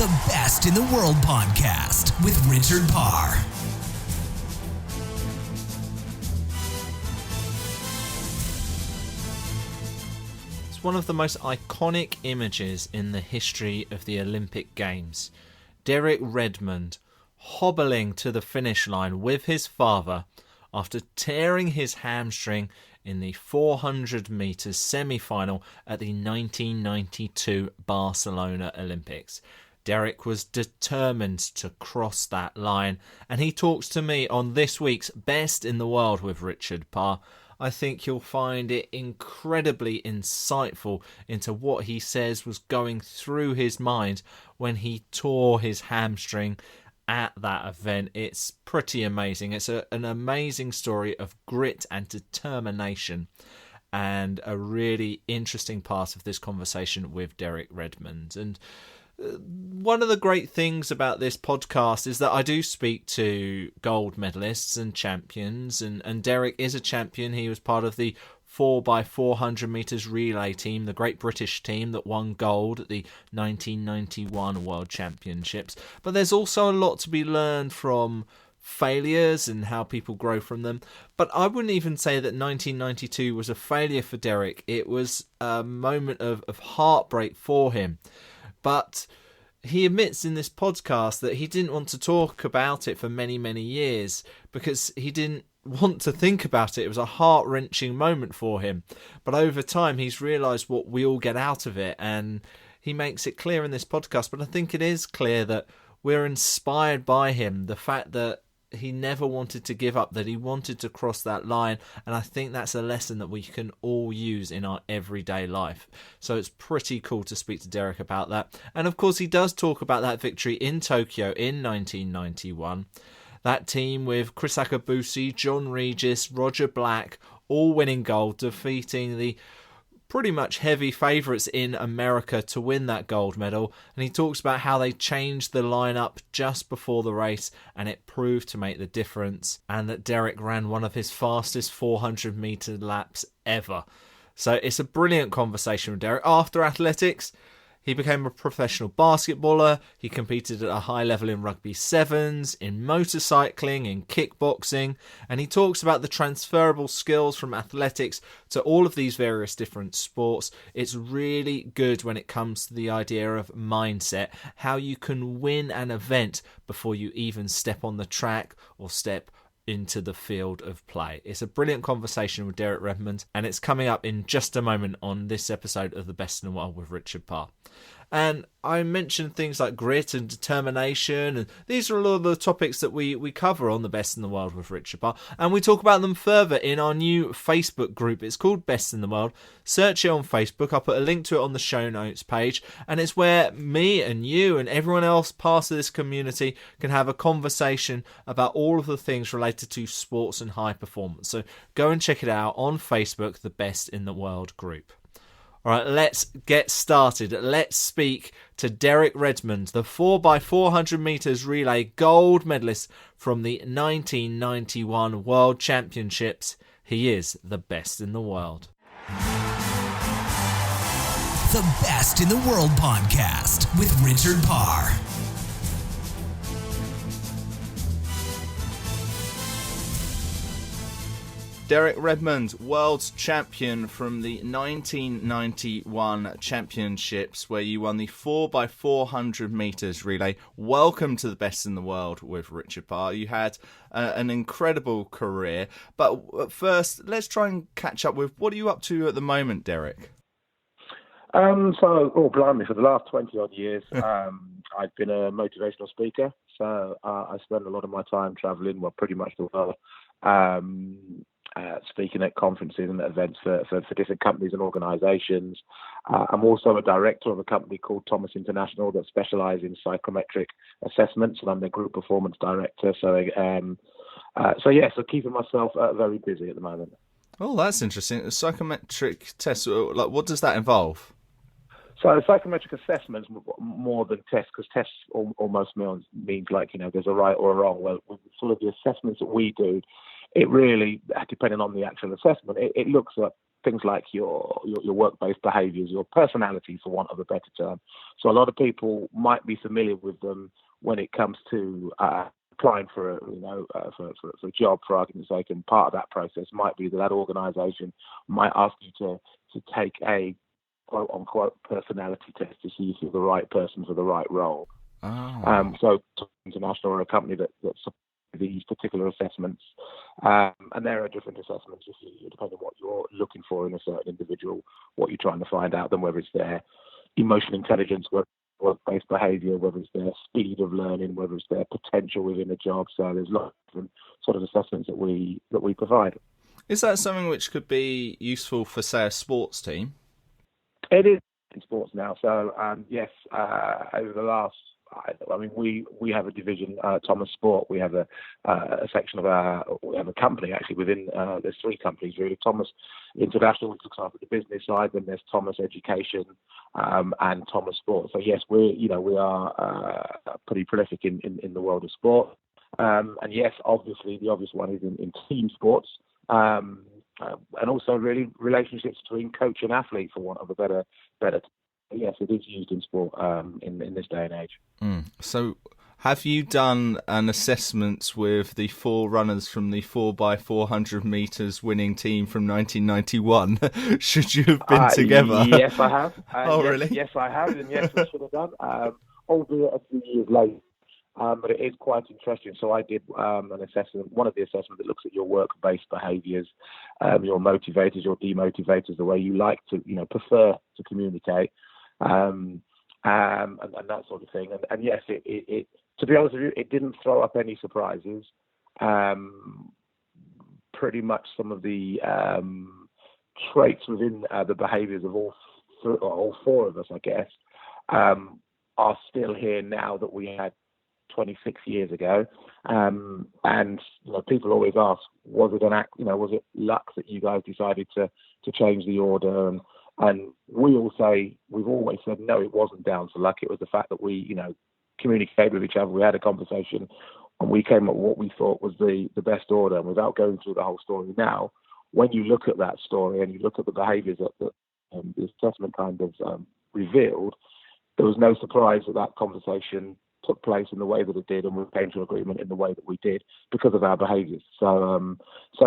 The Best in the World podcast with Richard Parr. It's one of the most iconic images in the history of the Olympic Games. Derek Redmond hobbling to the finish line with his father after tearing his hamstring in the 400 metres semi-final at the 1992 Barcelona Olympics. Derek was determined to cross that line, and he talks to me on this week's Best in the World with Richard Parr. I think you'll find it incredibly insightful into what he says was going through his mind when he tore his hamstring at that event. It's pretty amazing. It's an amazing story of grit and determination, and a really interesting part of this conversation with Derek Redmond. And one of the great things about this podcast is that I do speak to gold medalists and champions, and Derek is a champion. He was part of the 4x400 metres relay team, the Great British team that won gold at the 1991 World Championships. But there's also a lot to be learned from failures and how people grow from them. But I wouldn't even say that 1992 was a failure for Derek. It was a moment of heartbreak for him. But he admits in this podcast that he didn't want to talk about it for many, many years because he didn't want to think about it. It was a heart-wrenching moment for him. But over time, he's realised what we all get out of it, and he makes it clear in this podcast. But I think it is clear that we're inspired by him, the fact that he never wanted to give up, that he wanted to cross that line, and I think that's a lesson that we can all use in our everyday life. So it's pretty cool to speak to Derek about that. And of course, he does talk about that victory in Tokyo in 1991. That team with Chris Akabusi, John Regis, Roger Black, all winning gold, defeating the pretty much heavy favourites in America to win that gold medal. And he talks about how they changed the lineup just before the race and it proved to make the difference, and that Derek ran one of his fastest 400 metre laps ever. So it's a brilliant conversation with Derek. After athletics, he became a professional basketballer. He competed at a high level in rugby sevens, in motorcycling, in kickboxing, and he talks about the transferable skills from athletics to all of these various different sports. It's really good when it comes to the idea of mindset, how you can win an event before you even step on the track or step into the field of play. It's a brilliant conversation with Derek Redmond, and it's coming up in just a moment on this episode of The Best in the World with Richard Parr. And I mentioned things like grit and determination, and these are a lot of the topics that we cover on The Best in the World with Richard Parr, and we talk about them further in our new Facebook group. It's called Best in the World. Search it on Facebook. I'll put a link to it on the show notes page, and it's where me and you and everyone else part of this community can have a conversation about all of the things related to sports and high performance. So go and check it out on Facebook, the Best in the World group. All right, let's get started. Let's speak to Derek Redmond, the 4x400 metres relay gold medalist from the 1991 World Championships. He is the best in the world. The Best in the World podcast with Richard Parr. Derek Redmond, world champion from the 1991 Championships, where you won the 4x400 metres relay. Welcome to the Best in the World with Richard Parr. You had an incredible career, but first, let's try and catch up with what are you up to at the moment, Derek? Blimey, for the last 20 odd years, I've been a motivational speaker. So I spend a lot of my time traveling, pretty much the world, speaking at conferences and at events for different companies and organizations. I'm also a director of a company called Thomas International that specializes in psychometric assessments, and I'm the group performance director. So keeping myself very busy at the moment. Oh, that's interesting. A psychometric test, like, what does that involve? So psychometric assessments more than tests, because tests almost means like, there's a right or a wrong. Well, sort of the assessments that we do it really, depending on the actual assessment, it looks at things like your work-based behaviours, your personality, for want of a better term. So a lot of people might be familiar with them when it comes to applying for a job, for argument's sake, and part of that process might be that organisation might ask you to take a quote-unquote personality test to see if you're the right person for the right role. Oh. So International are a company that supports these particular assessments, and there are different assessments depending on what you're looking for in a certain individual, what you're trying to find out, then whether it's their emotional intelligence, work-based behaviour, whether it's their speed of learning, whether it's their potential within a job. So there's lots of different sort of assessments that we provide. Is that something which could be useful for, say, a sports team? It is in sports now. So yes, over the last, we have a division, Thomas Sport. We have a section of we have a company actually within. There's three companies really. Thomas International, which looks after the business side. Then there's Thomas Education, and Thomas Sport. So yes, we are pretty prolific in the world of sport. And yes, obviously the obvious one is in team sports. And also really relationships between coach and athlete, for want of a better. Yes, it is used in sport in this day and age. So have you done an assessment with the four runners from the 4x400 meters winning team from 1991? Should you have been together? Yes, I have. Oh, really? Yes, I have, and yes, we should have done. Albeit a few years late. But it is quite interesting. So I did an assessment, one of the assessments that looks at your work-based behaviours, your motivators, your demotivators, the way you like to, prefer to communicate, and that sort of thing. And yes, it to be honest with you, it didn't throw up any surprises. Pretty much some of the traits within the behaviours of all four of us, I guess, are still here now that we had 26 years ago, and people always ask, was it an act? Was it luck that you guys decided to change the order? And we've always said no, it wasn't down to luck. It was the fact that we communicated with each other. We had a conversation, and we came up with what we thought was the best order. And without going through the whole story now, when you look at that story and you look at the behaviours that the assessment kind of revealed, there was no surprise that conversation took place in the way that it did, and we came to agreement in the way that we did because of our behaviours. So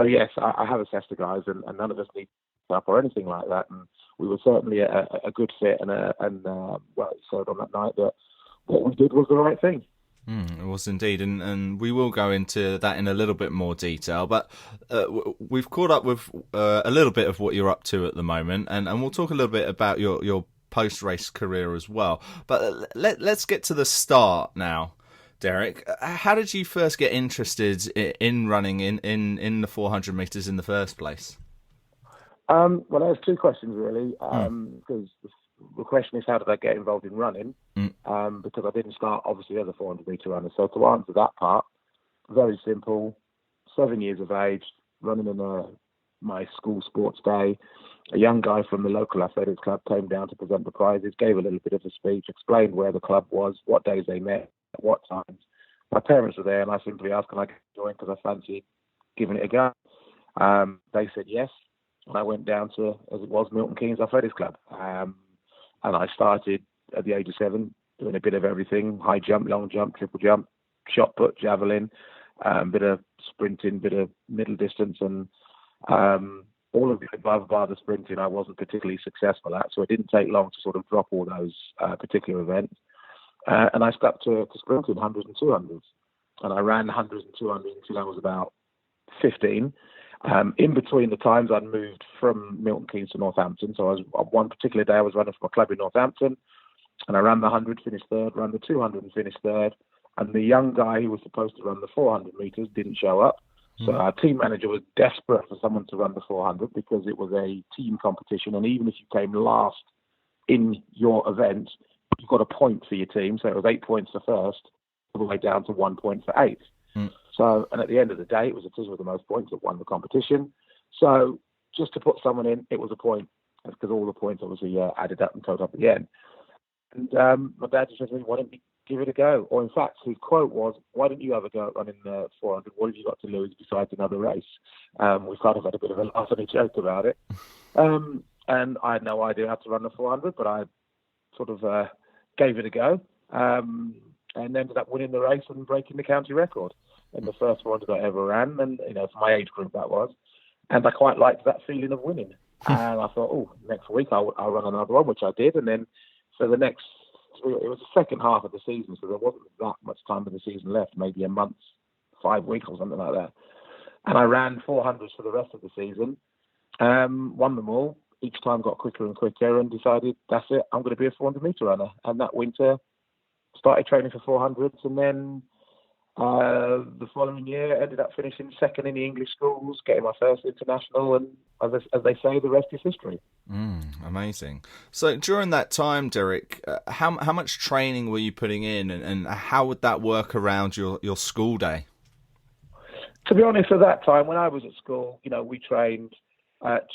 yes, I have assessed the guys, and none of us need up or anything like that. And we were certainly a good fit, and it showed on that night that what we did was the right thing. It was indeed, and we will go into that in a little bit more detail. But we've caught up with a little bit of what you're up to at the moment, and we'll talk a little bit about your post-race career as well. But let's get to the start now, Derek. How did you first get interested in running in the 400 metres in the first place? Well, there's two questions really, because the question is, how did I get involved in running? Because I didn't start obviously as a 400 metre runner. So to answer that part, very simple. 7 years of age, running in my school sports day. A young guy from the local athletics club came down to present the prizes, gave a little bit of a speech, explained where the club was, what days they met, at what times. My parents were there, and I simply asked, can I join, because I fancied giving it a go. They said yes, and I went down to, as it was, Milton Keynes Athletics Club. And I started at the age of 7, doing a bit of everything: high jump, long jump, triple jump, shot put, javelin, bit of sprinting, bit of middle distance, and all of the above bar the sprinting I wasn't particularly successful at, so it didn't take long to sort of drop all those particular events. And I stuck to sprinting 100s and 200s. And I ran 100s and 200s until I was about 15. In between the times, I'd moved from Milton Keynes to Northampton. So one particular day I was running for a club in Northampton, and I ran the 100, finished third, ran the 200 and finished third. And the young guy who was supposed to run the 400 metres didn't show up. So our team manager was desperate for someone to run the 400 because it was a team competition. And even if you came last in your event, you got a point for your team. So it was 8 points for first, all the way down to 1 point for eighth. So, and at the end of the day, it was the team with the most points that won the competition. So just to put someone in, it was a point, because all the points obviously added up and totaled up at the end. And my dad just said to me, why don't you give it a go. Or in fact, his quote was, why don't you have a go at running the 400? What have you got to lose besides another race? We kind of had a bit of a laugh and a joke about it. And I had no idea how to run the 400, but I sort of gave it a go and ended up winning the race and breaking the county record in the first 400 I ever ran. And, for my age group that was. And I quite liked that feeling of winning. And I thought, next week I'll run another one, which I did. And then for the next, it was the second half of the season, so there wasn't that much time of the season left, maybe a month, 5 weeks or something like that. And I ran 400s for the rest of the season, won them all. Each time got quicker and quicker and decided, that's it, I'm going to be a 400-metre runner. And that winter, started training for 400s, and then the following year ended up finishing second in the English schools, getting my first international, and as they say, the rest is history. Amazing. So during that time, Derek, how much training were you putting in, and how would that work around your school day? To be honest, at that time, when I was at school, we trained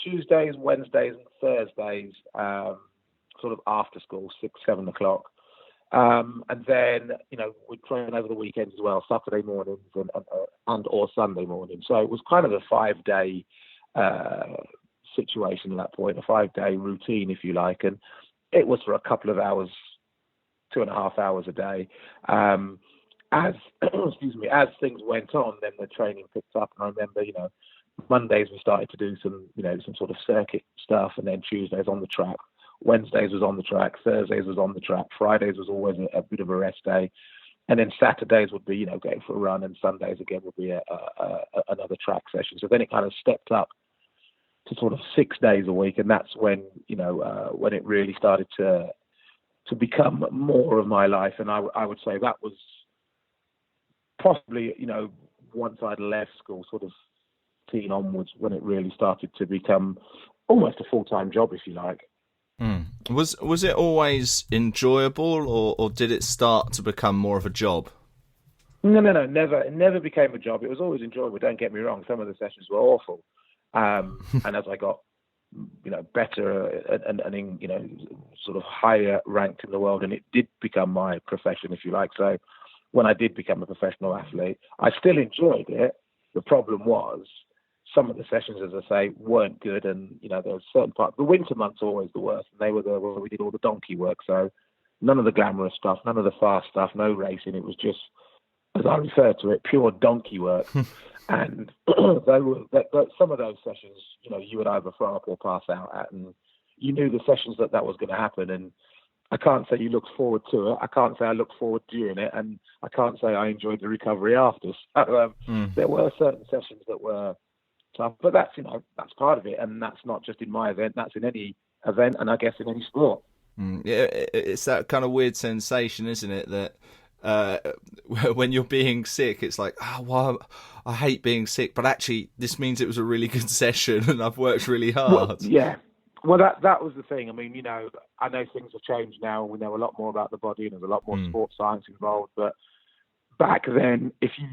Tuesdays, Wednesdays and Thursdays, sort of after school, 6, 7 o'clock. And then, we'd train over the weekends as well, Saturday mornings and or Sunday mornings. So it was kind of a 5-day situation at that point, a 5-day routine, if you like. And it was for a couple of hours, 2.5 hours a day. As things went on, then the training picked up. And I remember, Mondays we started to do some sort of circuit stuff, and then Tuesdays on the track. Wednesdays was on the track, Thursdays was on the track, Fridays was always a bit of a rest day, and then Saturdays would be, going for a run, and Sundays again would be another track session. So then it kind of stepped up to sort of 6 days a week, and that's when, when it really started to become more of my life. And I would say that was possibly, once I'd left school, sort of teen onwards, when it really started to become almost a full-time job, if you like. Was it always enjoyable, or did it start to become more of a job? No, never. It never became a job. It was always enjoyable. Don't get me wrong. Some of the sessions were awful, and as I got, better and sort of higher ranked in the world, and it did become my profession, if you like. So when I did become a professional athlete, I still enjoyed it. The problem was, some of the sessions, as I say, weren't good, and there was certain parts. The winter months are always the worst, and they were where we did all the donkey work. So none of the glamorous stuff, none of the fast stuff, no racing. It was just, as I refer to it, pure donkey work. And some of those sessions, you would either throw up or pass out at, and you knew the sessions that was going to happen. And I can't say you looked forward to it. I can't say I looked forward during it, and I can't say I enjoyed the recovery after. So, there were certain sessions that were tough, but that's that's part of it, and that's not just in my event, that's in any event, and I guess in any sport. Yeah, it's that kind of weird sensation, isn't it, that when you're being sick, it's like, well, I hate being sick, but actually this means it was a really good session and I've worked really hard. Well, that was the thing. I mean, I know things have changed now, and we know a lot more about the body, and there's a lot more sports science involved, but back then, if you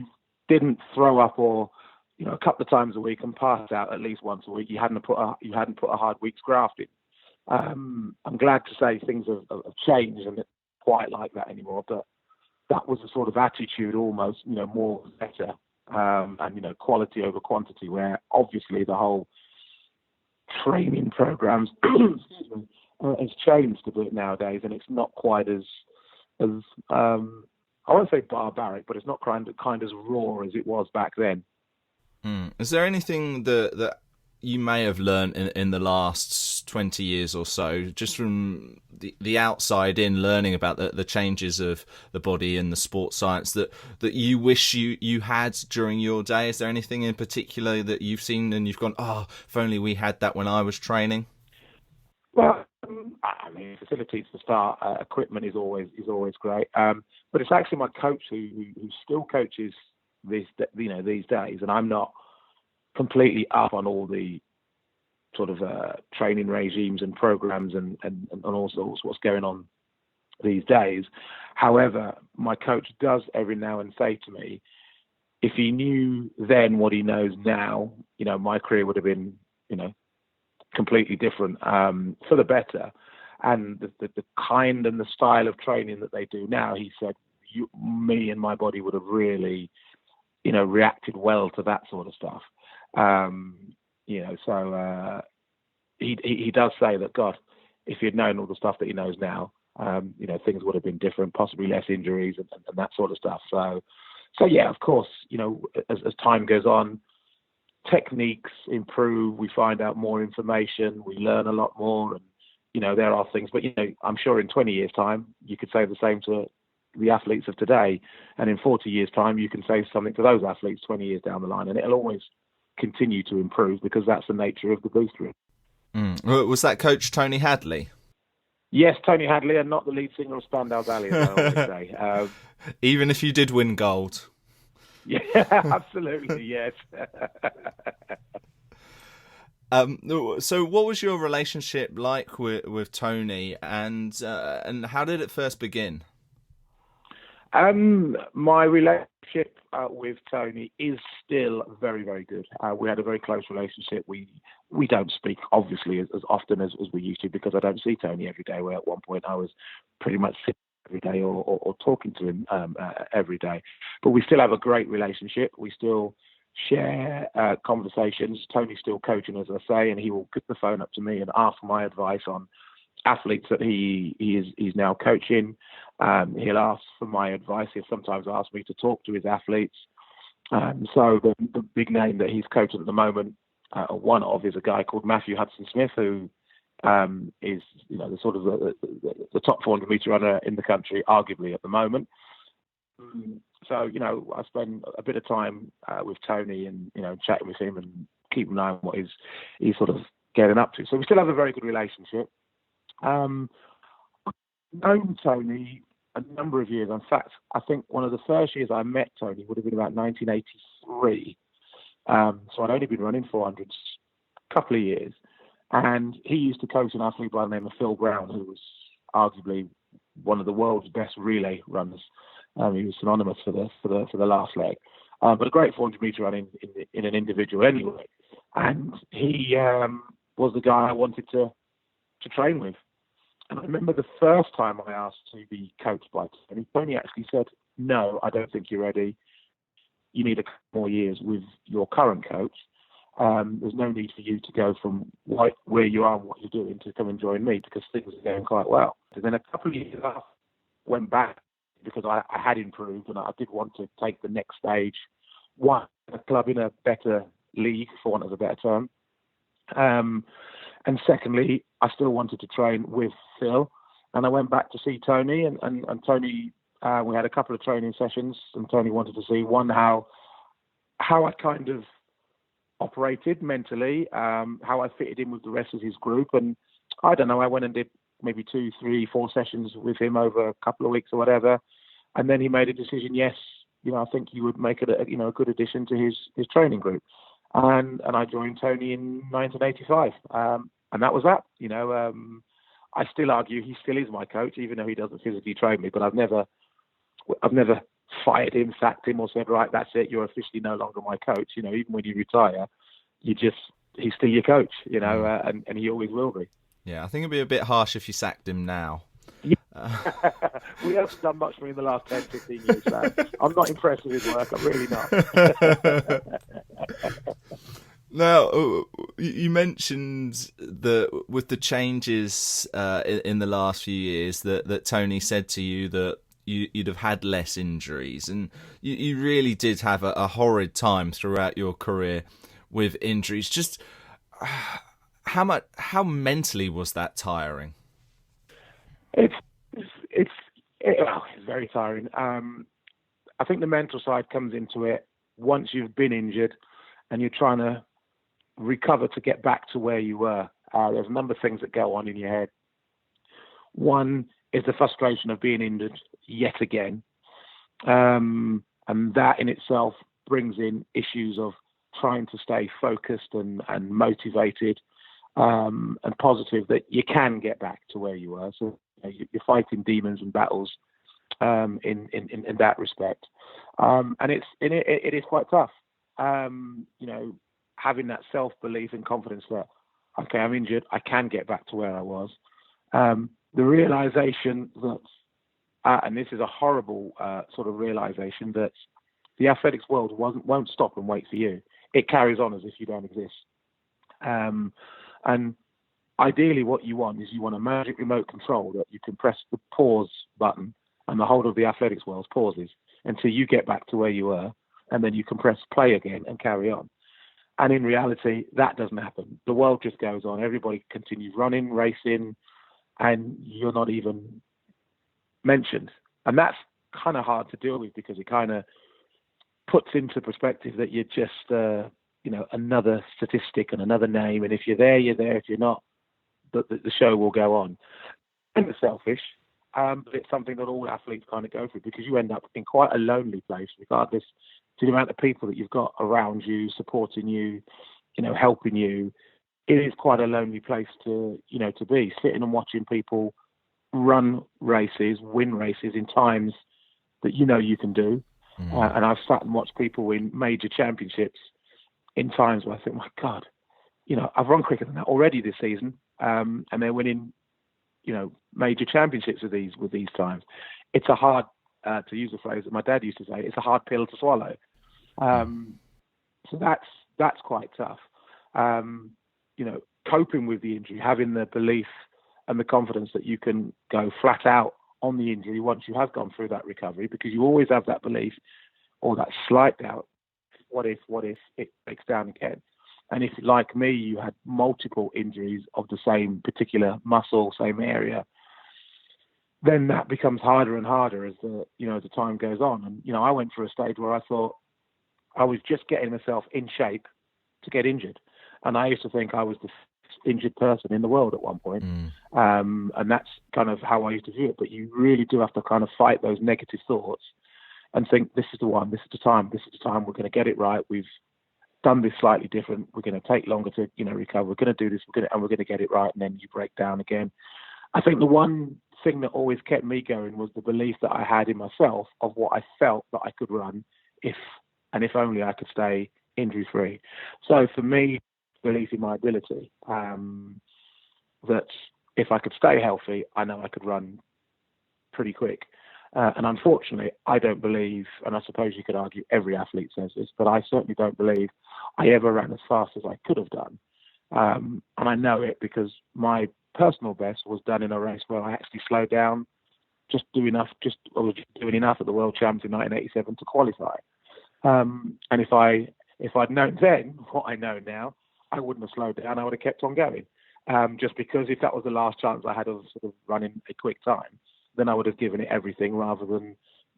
didn't throw up or a couple of times a week and pass out at least once a week, you hadn't put a hard week's graft in. I'm glad to say things have changed, and it's quite like that anymore. But that was the sort of attitude, almost, more better, and quality over quantity. Where obviously the whole training programs has changed a bit nowadays, and it's not quite as I won't say barbaric, but it's not kind as raw as it was back then. Is there anything that you may have learned in the last 20 years or so, just from the outside in, learning about the changes of the body and the sports science, that you wish you had during your day? Is there anything in particular that you've seen and you've gone, if only we had that when I was training? Well, I mean, facilities to start, equipment is always great. But it's actually my coach who still coaches these days, and I'm not completely up on all the sort of training regimes and programs and all sorts what's going on these days. However, my coach does every now and say to me, if he knew then what he knows now, my career would have been, completely different, for the better. And the kind and the style of training that they do now, he said, me and my body would have really, reacted well to that sort of stuff. So he does say that, God, if he'd known all the stuff that he knows now, things would have been different, possibly less injuries and that sort of stuff. So yeah, of course, as time goes on, techniques improve, we find out more information, we learn a lot more, and there are things, but I'm sure in 20 years time you could say the same to the athletes of today, and in 40 years time you can say something to those athletes 20 years down the line, and it'll always continue to improve because that's the nature of the booster. Was that Coach Tony Hadley? Yes, Tony Hadley, and not the lead singer of Spandau Ballet, as I always say. Even if you did win gold. Yeah, absolutely, yes. So what was your relationship like with Tony, and how did it first begin? My relationship with Tony is still very, very good. We had a very close relationship. We don't speak, obviously, as often as we used to, because I don't see Tony every day, where at one point I was pretty much sitting every day or talking to him every day. But we still have a great relationship. We still share conversations. Tony's still coaching, as I say, and he will pick the phone up to me and ask my advice on athletes that he's now coaching. He'll ask for my advice. He'll sometimes ask me to talk to his athletes. So the big name that he's coaching at the moment, one of, is a guy called Matthew Hudson-Smith, who is the sort of the top 400-meter runner in the country, arguably at the moment. So I spend a bit of time with Tony and chatting with him and keeping an eye on what he's sort of getting up to. So we still have a very good relationship. I've known Tony a number of years. In fact, I think one of the first years I met Tony would have been about 1983. So I'd only been running 400s a couple of years. And he used to coach an athlete by the name of Phil Brown, who was arguably one of the world's best relay runners. He was synonymous for the last leg. But a great 400-meter run in an individual anyway. And he was the guy I wanted to train with. And I remember the first time I asked to be coached by Tony, Tony actually said, "No, I don't think you're ready. You need a couple more years with your current coach. There's no need for you to go from where you are and what you're doing to come and join me, because things are going quite well." And then a couple of years after, I went back because I had improved and I did want to take the next stage. One, a club in a better league, for want of a better term. And secondly, I still wanted to train with Phil. And I went back to see Tony, and Tony, we had a couple of training sessions, and Tony wanted to see, one, how I kind of operated mentally, how I fitted in with the rest of his group. And I don't know, I went and did maybe 2, 3, 4 sessions with him over a couple of weeks or whatever. And then he made a decision, yes, I think you would make it a good addition to his training group. And I joined Tony in 1985. And that was that. I still argue he still is my coach, even though he doesn't physically train me, but I've never fired him, sacked him, or said, right, that's it, you're officially no longer my coach. Even when you retire, he's still your coach, and he always will be. Yeah, I think it'd be a bit harsh if you sacked him now. Yeah. We haven't done much for him in the last 10, 15 years, so I'm not impressed with his work. I'm really not. Now, you mentioned that with the changes in the last few years that Tony said to you that you'd have had less injuries, and you really did have a horrid time throughout your career with injuries. Just how mentally was that tiring? It's very tiring. I think the mental side comes into it once you've been injured and you're trying to recover to get back to where you were. There's a number of things that go on in your head. One is the frustration of being injured yet again. And that in itself brings in issues of trying to stay focused and motivated and positive that you can get back to where you were. So you're fighting demons and battles in that respect. And it is quite tough. Having that self-belief and confidence that, okay, I'm injured, I can get back to where I was. The realization that and this is a horrible sort of realization, that the athletics world won't stop and wait for you. It carries on as if you don't exist. And ideally what you want is you want a magic remote control that you can press the pause button and the whole of the athletics world pauses until you get back to where you were, and then you can press play again and carry on. And in reality, that doesn't happen. The world just goes on. Everybody continues running, racing, and you're not even mentioned. And that's kind of hard to deal with, because it kind of puts into perspective that you're just, another statistic and another name. And if you're there, you're there. If you're not, the show will go on. And it's selfish, but it's something that all athletes kind of go through, because you end up in quite a lonely place, regardless to the amount of people that you've got around you, supporting you, helping you. It is quite a lonely place to be, sitting and watching people run races, win races in times that you can do. And I've sat and watched people win major championships in times where I think, my God, I've run quicker than that already this season. And they're winning, major championships with these times. It's a hard, to use a phrase that my dad used to say, it's a hard pill to swallow. So that's quite tough. Coping with the injury, having the belief and the confidence that you can go flat out on the injury once you have gone through that recovery, because you always have that belief or that slight doubt. What if it breaks down again? And if, like me, you had multiple injuries of the same particular muscle, same area, then that becomes harder and harder as the time goes on. And, I went through a stage where I thought I was just getting myself in shape to get injured. And I used to think I was the injured person in the world at one point. And that's kind of how I used to view it. But you really do have to kind of fight those negative thoughts and think, this is the one, this is the time, we're going to get it right. We've done this slightly different. We're going to take longer to, recover. We're going to do this, we're going to get it right. And then you break down again. I think the one thing that always kept me going was the belief that I had in myself of what I felt that I could run if only I could stay injury free. So for me, belief in my ability, that if I could stay healthy, I know I could run pretty quick. And unfortunately, I don't believe, and I suppose you could argue every athlete says this, but I certainly don't believe I ever ran as fast as I could have done. And I know it because my personal best was done in a race where I actually slowed down, just doing enough at the World Champs in 1987 to qualify. And if I'd known then what I know now, I wouldn't have slowed down. I would have kept on going. Just because if that was the last chance I had of sort of running a quick time, then I would have given it everything rather than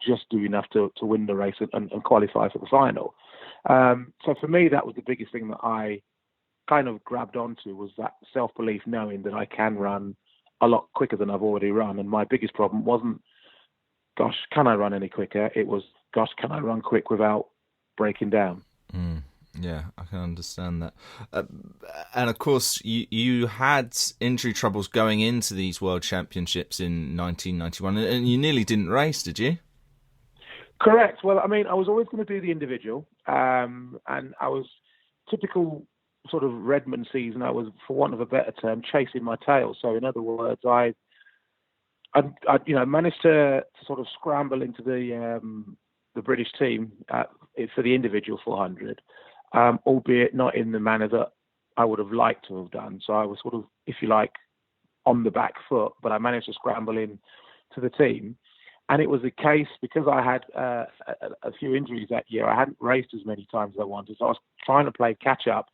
just do enough to win the race and qualify for the final. So for me, that was the biggest thing that I kind of grabbed onto, was that self-belief, knowing that I can run a lot quicker than I've already run. And my biggest problem wasn't, gosh, can I run any quicker? It was, gosh, can I run quick without breaking down? Yeah, I can understand that. And of course, you had injury troubles going into these World Championships in 1991, and you nearly didn't race, did you? Correct. Well, I mean, I was always going to do the individual, and I was typical sort of Redmond season. I was, for want of a better term, chasing my tail. So, in other words, I managed to sort of scramble into the British team for the individual 400. Albeit not in the manner that I would have liked to have done. So I was sort of, if you like, on the back foot, but I managed to scramble in to the team. And it was a case, because I had a few injuries that year, I hadn't raced as many times as I wanted. So I was trying to play catch up.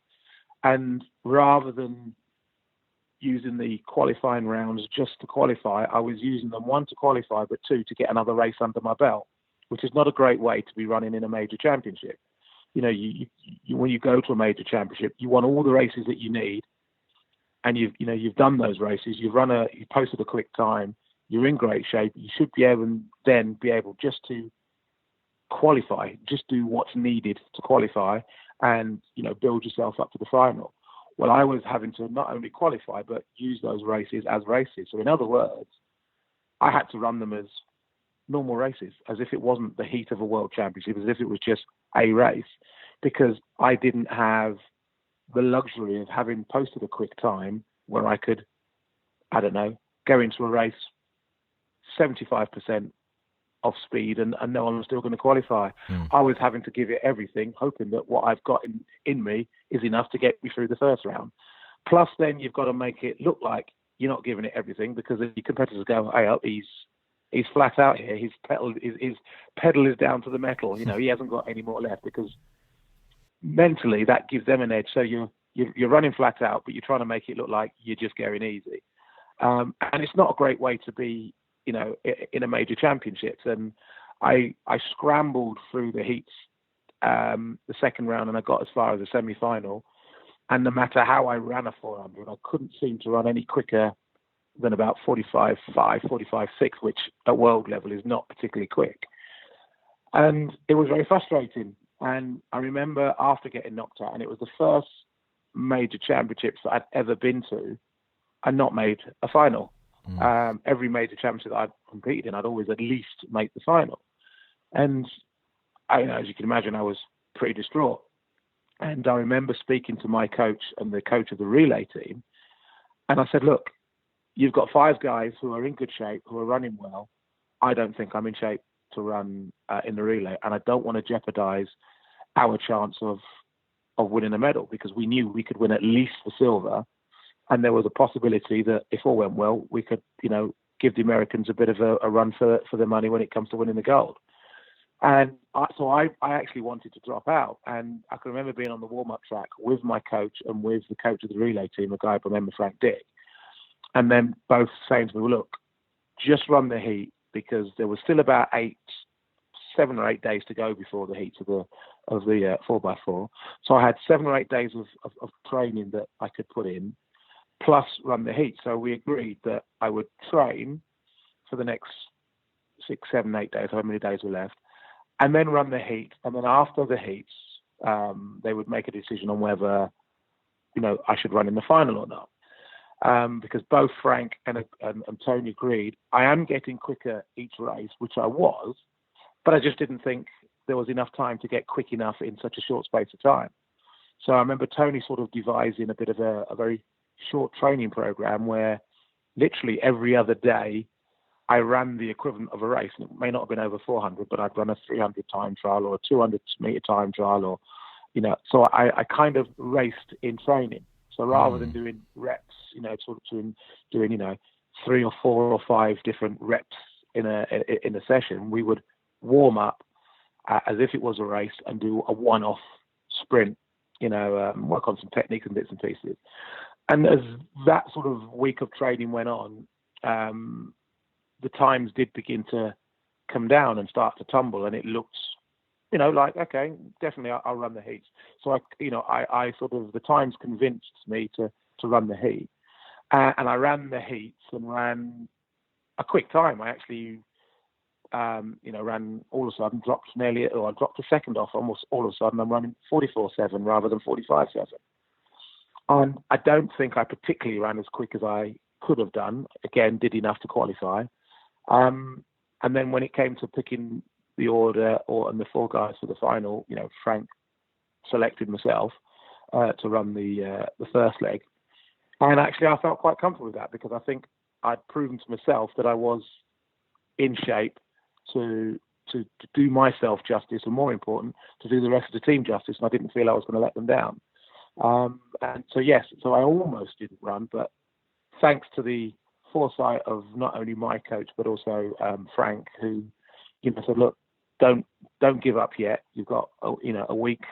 And rather than using the qualifying rounds just to qualify, I was using them, 1, to qualify, but 2, to get another race under my belt, which is not a great way to be running in a major championship. You when you go to a major championship, you want all the races that you need, and you've done those races. You posted a quick time. You're in great shape. You should be able just to qualify, just do what's needed to qualify, and build yourself up to the final. Well, I was having to not only qualify but use those races as races. So in other words, I had to run them as normal races, as if it wasn't the heat of a world championship, as if it was just a race, because I didn't have the luxury of having posted a quick time where I could, go into a race 75% of speed and know I'm still going to qualify. I was having to give it everything, hoping that what I've got in me is enough to get me through the first round. Plus, then you've got to make it look like you're not giving it everything, because if your competitors go, hey, up, he's flat out here. His pedal is down to the metal. He hasn't got any more left, because mentally that gives them an edge. So you're running flat out, but you're trying to make it look like you're just going easy. And it's not a great way to be, in a major championships. And I scrambled through the heats, the second round, and I got as far as the semi-final. And no matter how I ran a 400, I couldn't seem to run any quicker than about 45.5, 45.6, which at world level is not particularly quick. And it was very frustrating. And I remember after getting knocked out, and it was the first major championships that I'd ever been to, and not made a final. Every major championship that I'd competed in, I'd always at least make the final. And as you can imagine, I was pretty distraught. And I remember speaking to my coach and the coach of the relay team, and I said, look, you've got 5 guys who are in good shape, who are running well. I don't think I'm in shape to run in the relay, and I don't want to jeopardize our chance of winning a medal, because we knew we could win at least the silver, and there was a possibility that if all went well, we could, give the Americans a bit of a run for the money when it comes to winning the gold. And so I actually wanted to drop out. And I can remember being on the warm-up track with my coach and with the coach of the relay team, a guy I remember, Frank Dick, and then both saying to me, well, look, just run the heat, because there was still about 7 or 8 days to go before the heats of the 4x4. So I had 7 or 8 days of training that I could put in, plus run the heat. So we agreed that I would train for the next 6, 7, 8 days, however many days were left, and then run the heat. And then after the heats, they would make a decision on whether, I should run in the final or not. Because both Frank and Tony agreed, I am getting quicker each race, which I was, but I just didn't think there was enough time to get quick enough in such a short space of time. So I remember Tony sort of devising a bit of a very short training program where literally every other day I ran the equivalent of a race. And it may not have been over 400, but I'd run a 300 time trial or a 200 meter time trial, or, so I kind of raced in training. So rather than doing reps, sort of doing 3 or 4 or 5 different reps in a session, we would warm up as if it was a race and do a one-off sprint, work on some techniques and bits and pieces. And as that sort of week of training went on, the times did begin to come down and start to tumble, and it looked, like, okay, definitely I'll run the heats. So I sort of, the times convinced me to run the heat, and I ran the heats and ran a quick time. I actually, ran all of a sudden, I dropped a second off almost all of a sudden. I'm running 44.7 rather than 45.7. And I don't think I particularly ran as quick as I could have done. Again, did enough to qualify. And then when it came to picking the order and the 4 guys for the final, Frank selected myself to run the first leg. And actually, I felt quite comfortable with that, because I think I'd proven to myself that I was in shape to do myself justice, and more important, to do the rest of the team justice. And I didn't feel I was going to let them down. And so, yes, so I almost didn't run, but thanks to the foresight of not only my coach, but also Frank, who, said, look, don't give up yet. You've got, a week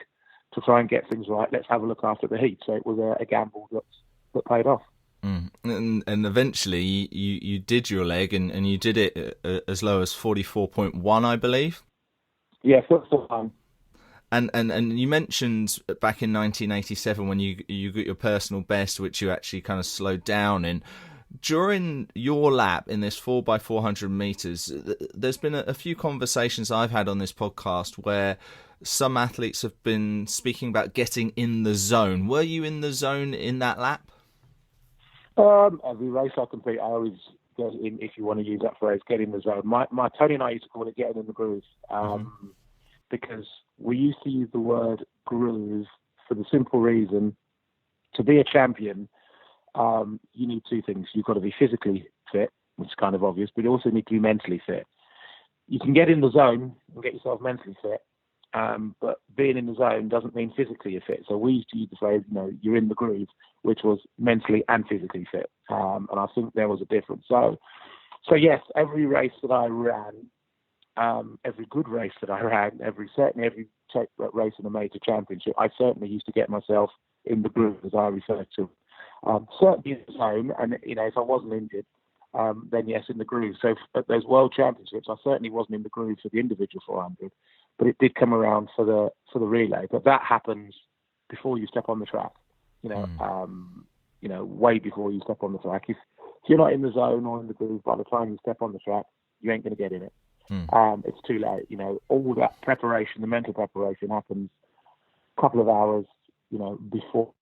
to try and get things right. Let's have a look after the heat. So it was a gamble that paid off. And eventually you did your leg, and you did it as low as 44.1, I believe. Yeah, 44.1. And you mentioned back in 1987 when you got your personal best, which you actually kind of slowed down in. During your lap in this 4x400 meters, there's been a few conversations I've had on this podcast where some athletes have been speaking about getting in the zone. Were you in the zone in that lap? Every race I compete, I always get in, if you want to use that phrase, get in the zone. My Tony and I used to call it getting in the groove, because we used to use the word groove for the simple reason, to be a champion, you need 2 things. You've got to be physically fit, which is kind of obvious, but you also need to be mentally fit. you can get in the zone and get yourself mentally fit, but being in the zone doesn't mean physically you're fit. So we used to use the phrase, you're in the groove, which was mentally and physically fit. And I think there was a difference. So yes, every race that I ran, every good race that I ran, every race in a major championship, I certainly used to get myself in the groove, as I refer to. Certainly in the zone, and if I wasn't injured, then yes, in the groove. So at those World Championships, I certainly wasn't in the groove for the individual 400, but it did come around for the relay. But that happens before you step on the track. Way before you step on the track. If you're not in the zone or in the groove, by the time you step on the track, you ain't going to get in it. It's too late. All that preparation, the mental preparation, happens a couple of hours, before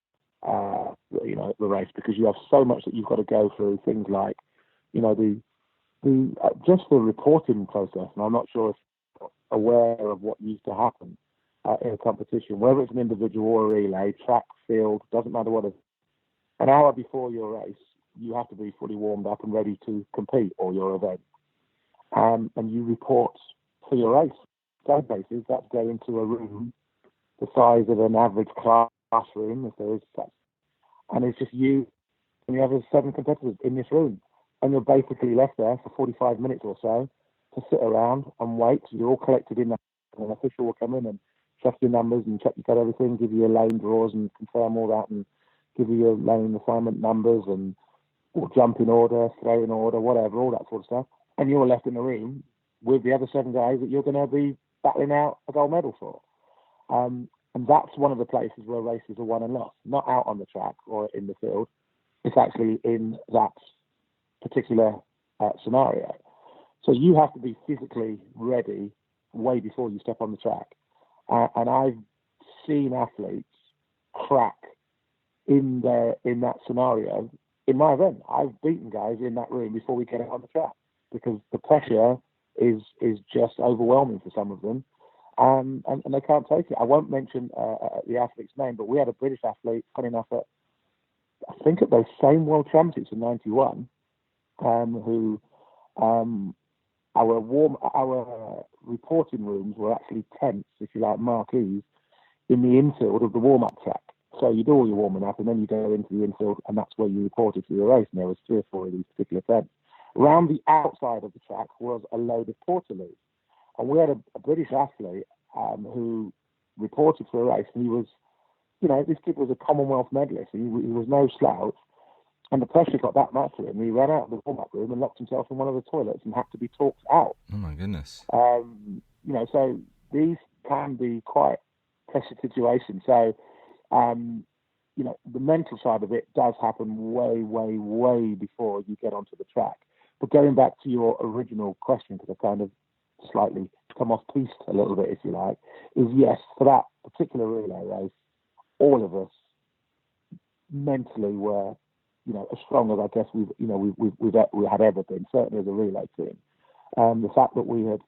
the race, because you have so much that you've got to go through. Things like, just the reporting process. And I'm not sure if you're aware of what used to happen in a competition, whether it's an individual or a relay, track, field, doesn't matter what it is. An hour before your race, you have to be fully warmed up and ready to compete or your event. And you report for your race. In some cases, that's go into a room the size of an average classroom, if there is such. And it's just you and the other 7 competitors in this room. And you're basically left there for 45 minutes or so to sit around and wait. You're all collected in there, and an official will come in and check your numbers and check you've got everything, give you your lane draws and confirm all that, and give you your lane assignment numbers and or jump in order, throw in order, whatever, all that sort of stuff. And you're left in the room with the other 7 guys that you're going to be battling out a gold medal for. And that's one of the places where races are won and lost, not out on the track or in the field. It's actually in that particular scenario. So you have to be physically ready way before you step on the track. And I've seen athletes crack in that scenario. In my event, I've beaten guys in that room before we get out on the track, because the pressure is just overwhelming for some of them, and they can't take it. I won't mention the athlete's name, but we had a British athlete, funny enough, I think at those same World Championships in '91, who our reporting rooms were actually tents, if you like, marquees, in the infield of the warm-up track. So you do all your warming up, and then you go into the infield, and that's where you reported for your race. And there was 3 or 4 of these particular tents. Around the outside of the track was a load of portaloos. And we had a British athlete who reported for a race, and he was, this kid was a Commonwealth medalist. He was no slouch, and the pressure got that much for him. He ran out of the warm-up room and locked himself in one of the toilets and had to be talked out. Oh, my goodness. So these can be quite pressure situations. So, the mental side of it does happen way, way, way before you get onto the track. But going back to your original question, because I've kind of slightly come off piste a little bit, if you like, is yes, for that particular relay race, all of us mentally were, as strong as I guess we had ever been, certainly as a relay team. The fact that we had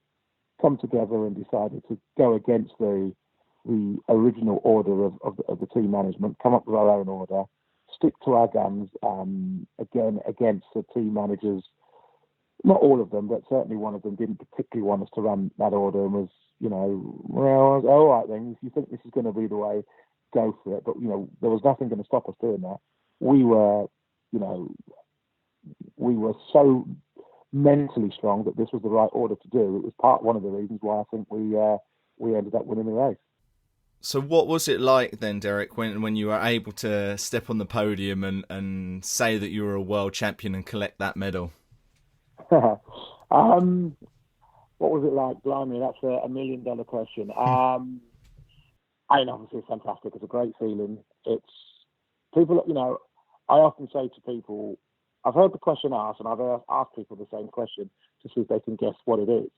come together and decided to go against the original order of the team management, come up with our own order, stick to our guns, again, against the team managers. Not all of them, but certainly one of them didn't particularly want us to run that order and was, all right then, if you think this is going to be the way, go for it. But, there was nothing going to stop us doing that. We were so mentally strong that this was the right order to do. It was one of the reasons why I think we ended up winning the race. So what was it like then, Derek, when you were able to step on the podium and say that you were a world champion and collect that medal? What was it like? Blimey, that's a $1 million question. Obviously it's fantastic. It's a great feeling. It's people, I often say to people, I've heard the question asked, and I've asked people the same question to see if they can guess what it is.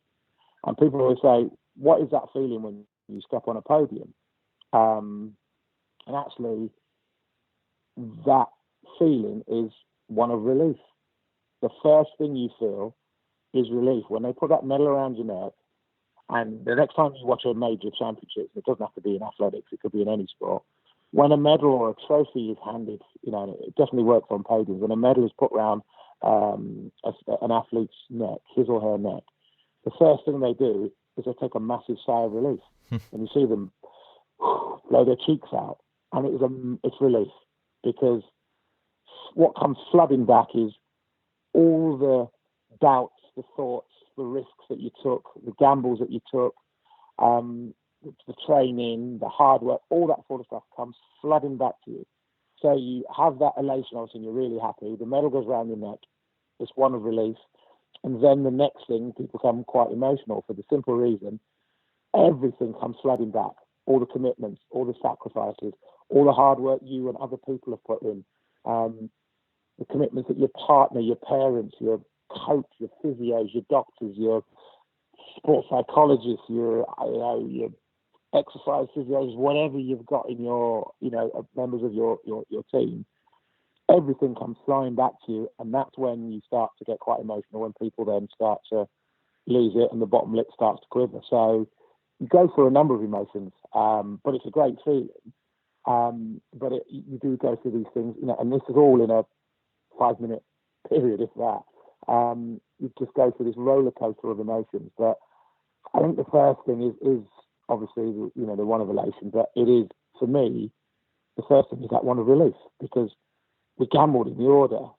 And people always say, what is that feeling when you step on a podium? And actually, that feeling is one of relief. The first thing you feel is relief. When they put that medal around your neck, and the next time you watch a major championship, it doesn't have to be in athletics, it could be in any sport, when a medal or a trophy is handed, it definitely works on podiums, when a medal is put around an athlete's neck, his or her neck, the first thing they do is they take a massive sigh of relief. And you see them blow their cheeks out. And it's relief, because what comes flooding back is all the doubts, the thoughts, the risks that you took, the gambles that you took, the training, the hard work, all that sort of stuff comes flooding back to you. So you have that elation, obviously, and you're really happy. The medal goes around your neck. It's one of relief. And then the next thing, people become quite emotional for the simple reason everything comes flooding back. All the commitments, all the sacrifices, all the hard work you and other people have put in, the commitments that your partner, your parents, your coach, your physios, your doctors, your sports psychologists, your exercise physios, whatever you've got in your, members of your team, everything comes flying back to you, and that's when you start to get quite emotional, when people then start to lose it and the bottom lip starts to quiver. So you go through a number of emotions, but it's a great feeling. But you do go through these things, and this is all in a 5-minute period, if that. You just go through this roller coaster of emotions. But I think the first thing is obviously the one of elation, but it is, for me, the first thing is that one of relief, because we gambled in the order.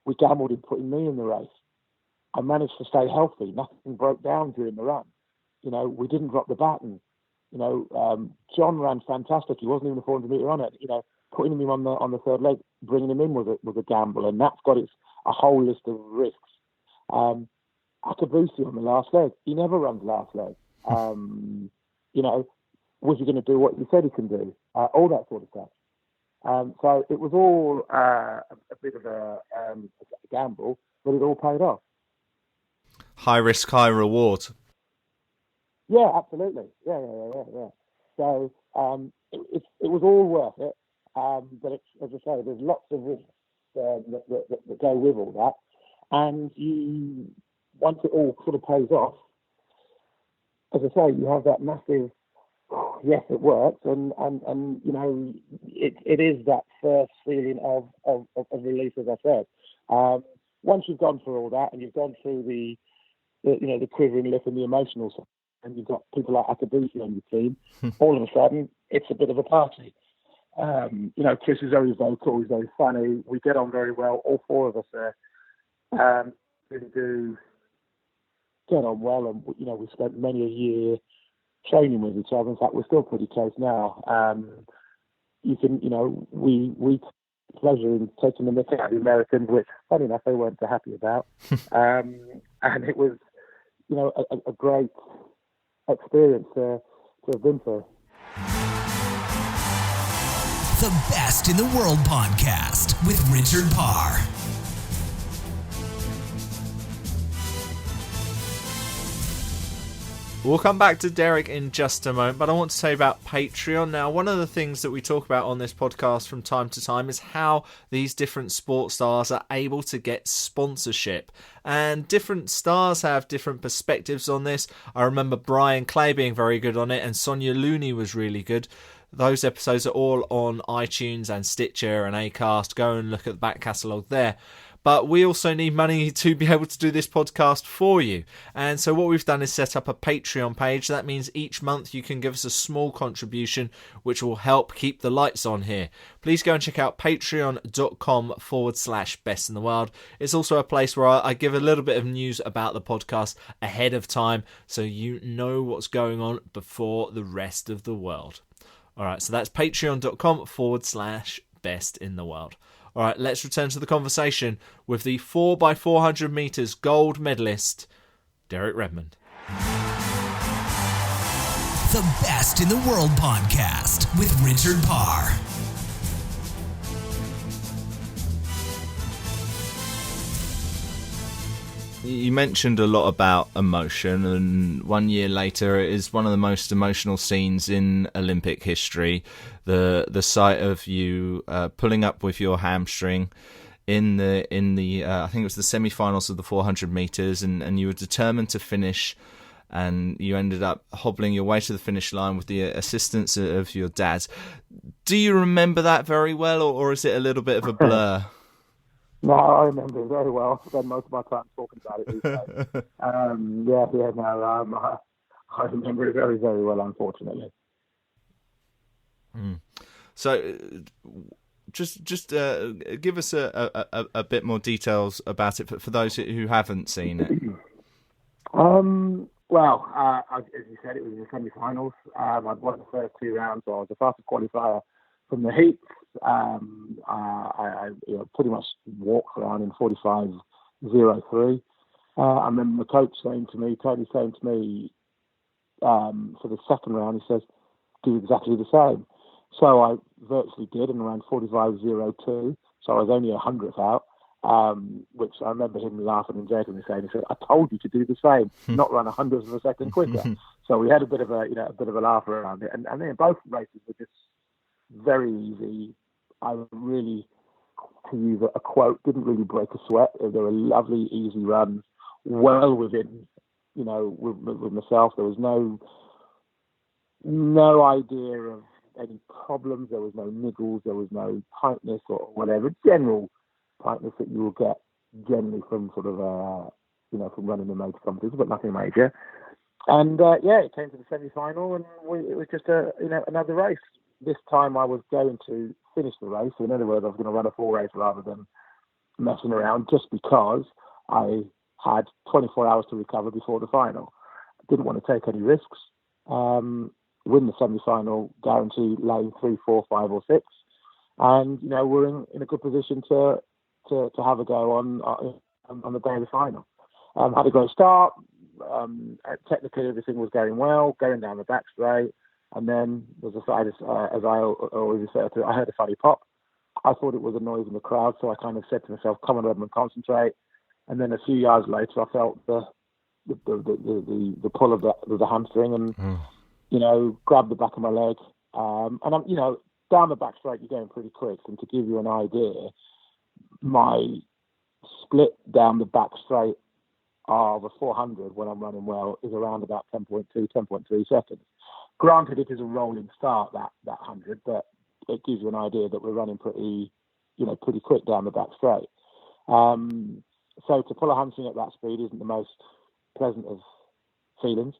We gambled in putting me in the race. I managed to stay healthy. Nothing broke down during the run. We didn't drop the baton. John ran fantastic. He wasn't even a 400-meter runner. Putting him on the third leg, bringing him in was a gamble, and that's got a whole list of risks. Akabusi on the last leg. He never runs last leg. Was he going to do what he said he can do? All that sort of stuff. So it was all a bit of a gamble, but it all paid off. High risk, high reward. Yeah, absolutely. Yeah. So it was all worth it. But as I say, there's lots of risks that go with all that. And once it all sort of pays off, as I say, you have that massive, yes, it worked, and it is that first feeling of relief, as I said. Once you've gone through all that, and you've gone through the quivering lip and the emotional side, and you've got people like Akabusi on your team, all of a sudden it's a bit of a party. Chris is very vocal, he's very funny, we get on very well, all four of us there really do get on well, and we spent many a year training with each other. In fact, we're still pretty close now. We take pleasure in taking the mick out of the Americans, which, funny enough, they weren't so happy about. And it was, a great experience to have been through. The Best in the World podcast with Richard Parr. We'll come back to Derek in just a moment, but I want to say about Patreon. Now, one of the things that we talk about on this podcast from time to time is how these different sports stars are able to get sponsorship. And different stars have different perspectives on this. I remember Brian Clay being very good on it, and Sonia Looney was really good. Those episodes are all on iTunes and Stitcher and Acast. Go and look at the back catalogue there. But we also need money to be able to do this podcast for you. And so what we've done is set up a Patreon page. That means each month you can give us a small contribution, which will help keep the lights on here. Please go and check out patreon.com/best in the world. It's also a place where I give a little bit of news about the podcast ahead of time, so you know what's going on before the rest of the world. All right, so that's patreon.com/best in the world. All right, let's return to the conversation with the 4x400 meters gold medalist, Derek Redmond. The Best in the World podcast with Richard Parr. You mentioned a lot about emotion, and 1 year later it is one of the most emotional scenes in Olympic history. The sight of you pulling up with your hamstring in the I think it was the semi-finals of the 400 meters, and you were determined to finish, and you ended up hobbling your way to the finish line with the assistance of your dad. Do you remember that very well, or is it a little bit of a blur? No, I remember it very well. I spend most of my time talking about it these days. I remember it very, very well, unfortunately. So, just give us a bit more details about it for those who haven't seen it. As you said, it was in the semi-finals. I'd won the first two rounds, so I was the fastest qualifier from the heats. I pretty much walked around in 45.03. I remember the coach saying to me, Tony saying to me, for the second round, he says, do exactly the same. So I virtually did and around 45.02. So I was only 100th out, which I remember him laughing and joking and saying, he said, I told you to do the same, not run 100th of a second quicker. So we had a bit of a laugh around it. And then both races were just very easy. I really, to use a quote, didn't really break a sweat. They were lovely, easy runs, well within, with myself. There was no idea of any problems. There was no niggles. There was no tightness or whatever. General tightness that you will get generally from sort of, from running the major competitions, but nothing major. And it came to the semi-final, and it was just another race. This time I was going to finish the race. So in other words, I was going to run a full race rather than messing around, just because I had 24 hours to recover before the final. I didn't want to take any risks. Win the semi-final, guarantee lane 3, 4, 5 or 6. And, we're in a good position to have a go on the day of the final. Had a great start. Technically, everything was going well, going down the back straight. And then, as I always refer to it, I heard a funny pop. I thought it was a noise in the crowd, so I kind of said to myself, come on, Redmond, concentrate. And then a few yards later, I felt the pull of the hamstring and, grabbed the back of my leg. And I'm, down the back straight, you're going pretty quick. And to give you an idea, my split down the back straight of a 400 when I'm running well is around about 10.2, 10.3 seconds. Granted, it is a rolling start, that 100, but it gives you an idea that we're running pretty quick down the back straight. So to pull a hamstring at that speed isn't the most pleasant of feelings.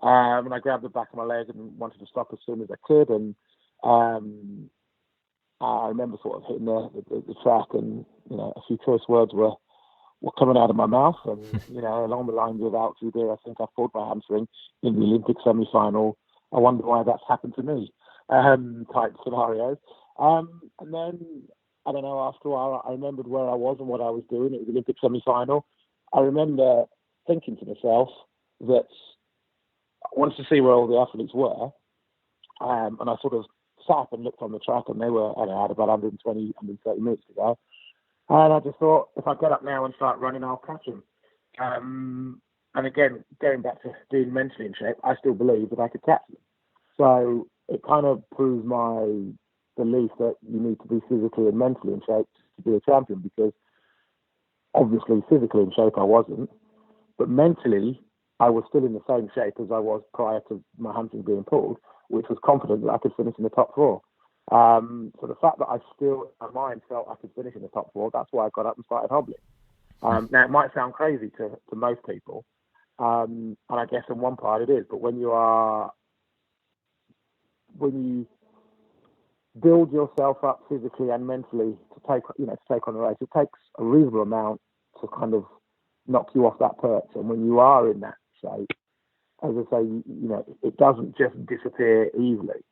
And I grabbed the back of my leg and wanted to stop as soon as I could. And I remember sort of hitting the track, and a few choice words were coming out of my mouth, and along the lines of "Ouch, you dear, I think I pulled my hamstring in the Olympic semi-final. I wonder why that's happened to me." Type scenarios. And then I don't know. After a while, I remembered where I was and what I was doing. It was the Olympic semi-final. I remember thinking to myself that I wanted to see where all the athletes were, and I sort of sat up and looked on the track, and they were, I had about 120, 130 minutes to go. And I just thought, if I get up now and start running, I'll catch them. And again, going back to being mentally in shape, I still believe that I could catch them. So it kind of proves my belief that you need to be physically and mentally in shape to be a champion, because obviously physically in shape I wasn't, but mentally I was still in the same shape as I was prior to my hamstring being pulled, which was confident that I could finish in the top 4. So the fact that I still, in my mind, felt I could finish in the top 4, that's why I got up and started hobbling. Now, it might sound crazy to most people, and I guess in one part it is, but when you build yourself up physically and mentally to take on a race, it takes a reasonable amount to kind of knock you off that perch. And when you are in that shape, as I say, it doesn't just disappear easily.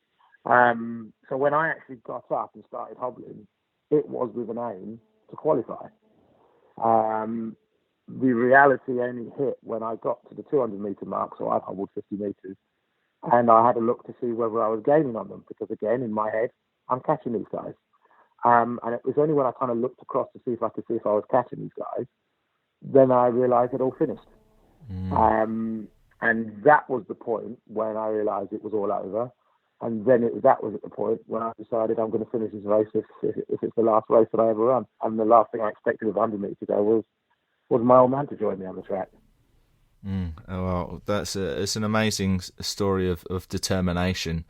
So when I actually got up and started hobbling, it was with an aim to qualify. The reality only hit when I got to the 200-metre mark, so I've hobbled 50 metres, and I had a look to see whether I was gaining on them, because again, in my head, I'm catching these guys. And it was only when I kind of looked across to see if I was catching these guys, then I realised it all finished. And that was the point when I realised it was all over. And then that was at the point when I decided I'm going to finish this race if it's the last race that I ever run. And the last thing I expected with 100 metres to go was my old man to join me on the track. Oh, well, it's an amazing story of determination,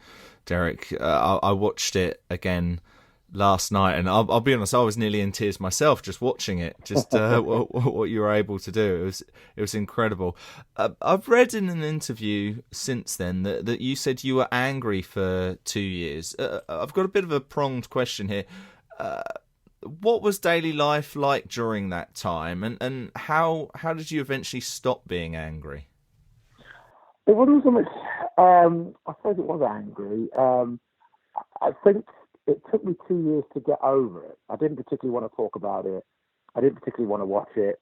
Derek. I watched it again last night, and I'll be honest, I was nearly in tears myself just watching it. Just what you were able to do, it was incredible. I've read in an interview since then that you said you were angry for 2 years. I've got a bit of a pronged question here. What was daily life like during that time, and how did you eventually stop being angry? It wasn't so much. I suppose it was angry. I think it took me 2 years to get over it. I didn't particularly want to talk about it. I didn't particularly want to watch it.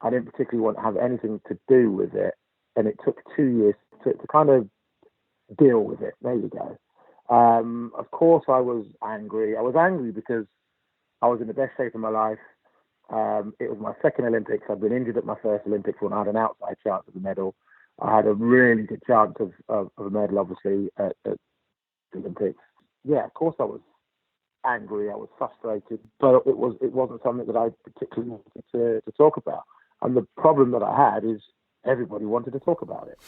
I didn't particularly want to have anything to do with it. And it took 2 years to kind of deal with it. There you go. Of course, I was angry. I was angry because I was in the best shape of my life. It was my second Olympics. I'd been injured at my first Olympics when I had an outside chance of a medal. I had a really good chance of a medal, obviously, at the Olympics. Yeah, of course I was angry. I was frustrated, but it wasn't something that I particularly wanted to talk about. And the problem that I had is everybody wanted to talk about it.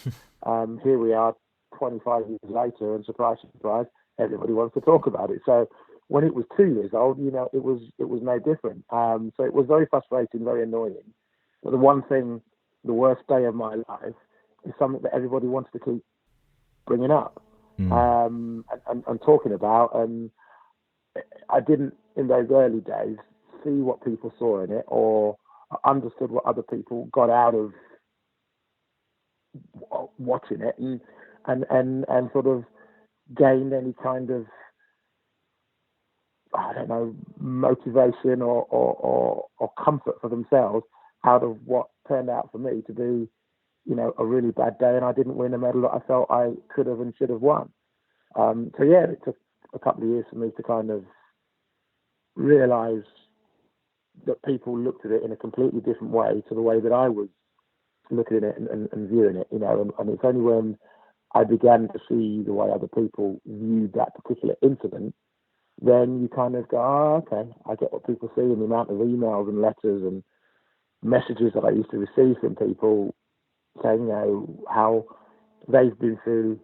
Here we are, 25 years later, and surprise, surprise, everybody wants to talk about it. So when it was 2 years old, it was no different. So it was very frustrating, very annoying. But the worst day of my life is something that everybody wants to keep bringing up and talking about. And I didn't, in those early days, see what people saw in it or understood what other people got out of watching it and sort of gained any kind of, I don't know, motivation or comfort for themselves out of what turned out for me to be, a really bad day, and I didn't win a medal that I felt I could have and should have won. So yeah, it took a couple of years for me to kind of realise that people looked at it in a completely different way to the way that I was looking at it and viewing it, and it's only when I began to see the way other people viewed that particular incident, then you kind of go, oh, okay, I get what people see, and the amount of emails and letters and messages that I used to receive from people saying, how they've been through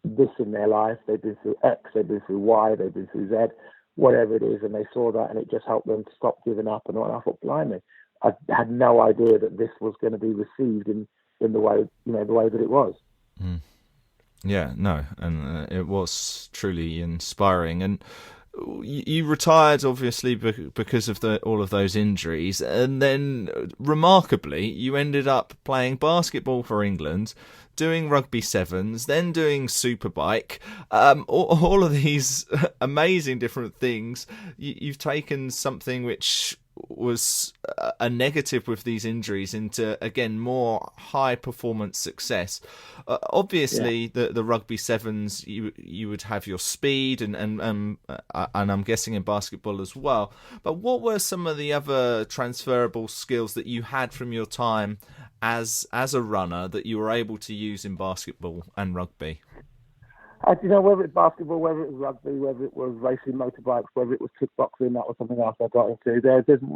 this in their life, they've been through X, they've been through Y, they've been through Z, whatever it is, and they saw that and it just helped them to stop giving up. And I thought, blimey, I had no idea that this was going to be received in the way, the way that it was. Mm. Yeah, no, and it was truly inspiring. And you retired, obviously, because of all of those injuries, and then, remarkably, you ended up playing basketball for England, doing rugby sevens, then doing superbike, all of these amazing different things. You've taken something which was a negative with these injuries into, again, more high performance success. Obviously, yeah. the rugby sevens, you would have your speed and I'm guessing in basketball as well. But what were some of the other transferable skills that you had from your time as a runner that you were able to use in basketball and rugby? Whether it's basketball, whether it was rugby, whether it was racing motorbikes, whether it was kickboxing, that was something else I got into.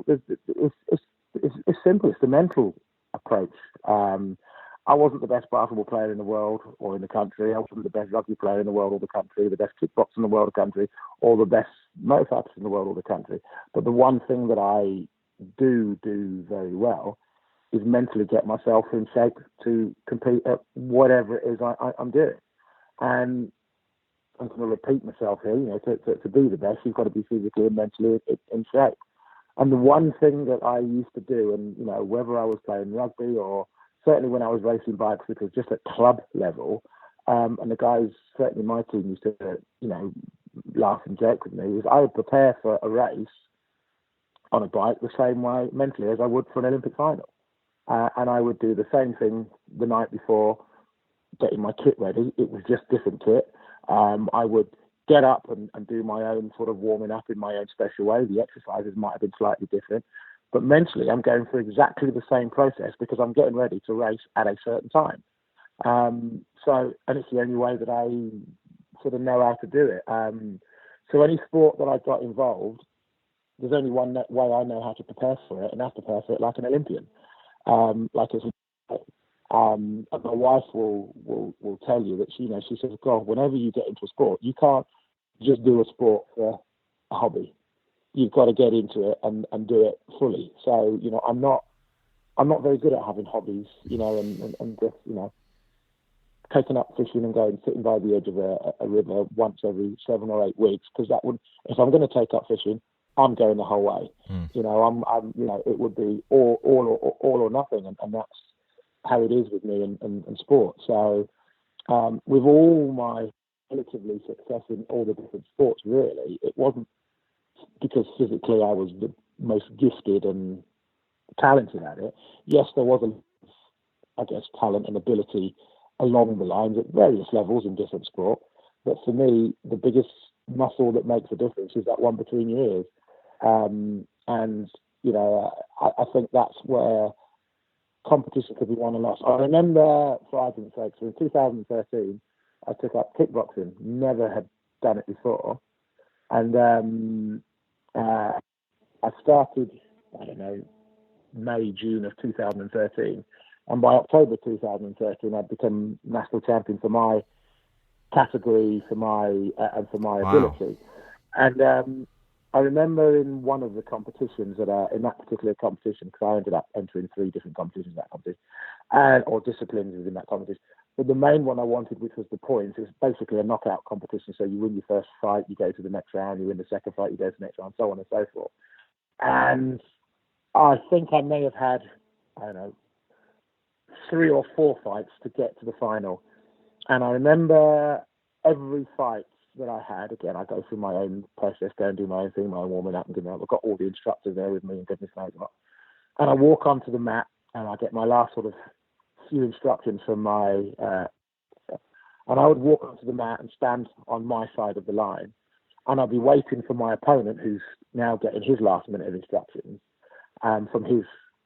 It's simple. It's the mental approach. I wasn't the best basketball player in the world or in the country. I wasn't the best rugby player in the world or the country, the best kickboxer in the world or the country, or the best motorcyclist in the world or the country. But the one thing that I do very well is mentally get myself in shape to compete at whatever it is I'm doing. And I'm going to repeat myself here, to be the best, you've got to be physically and mentally in shape. And the one thing that I used to do, and, whether I was playing rugby or certainly when I was racing bikes, which was just at club level, and the guys, certainly my team used to, laugh and joke with me, is I would prepare for a race on a bike the same way mentally as I would for an Olympic final. And I would do the same thing the night before, getting my kit ready. It was just different kit. I would get up and do my own sort of warming up in my own special way. The exercises might have been slightly different, but mentally I'm going through exactly the same process because I'm getting ready to race at a certain time. And it's the only way that I sort of know how to do it. So any sport that I got involved, there's only one way I know how to prepare for it, and that's to prepare for it like an Olympian. And my wife will tell you that she says, God, whenever you get into a sport, you can't just do a sport for a hobby. You've got to get into it and do it fully. So, I'm not very good at having hobbies, and just, taking up fishing and going sitting by the edge of a river once every 7 or 8 weeks, because that would, if I'm going to take up fishing, I'm going the whole way. It would be all or nothing, and that's how it is with me and sport. So, with all my relatively success in all the different sports, really, it wasn't because physically I was the most gifted and talented at it. Yes, there was talent and ability along the lines at various levels in different sport. But for me, the biggest muscle that makes a difference is that one between your ears. I think that's where competition could be won and lost. I remember, for argument's sake, so in 2013, I took up kickboxing. Never had done it before. And I started, May, June of 2013. And by October 2013, I'd become national champion for my category, for my ability. And I remember in one of the competitions in that particular competition, because I ended up entering 3 different competitions in that competition, or disciplines in that competition. But the main one I wanted, which was the points, is basically a knockout competition. So you win your first fight, you go to the next round, you win the second fight, you go to the next round, so on and so forth. And I think I may have had, 3 or 4 fights to get to the final. And I remember every fight that I had, again, I go through my own process, go and do my own thing, my own warming up and giving up. I've got all the instructors there with me, and goodness knows what. And I walk onto the mat and I get my last sort of few instructions from my, and I would walk onto the mat and stand on my side of the line, and I'd be waiting for my opponent, who's now getting his last minute of instructions from his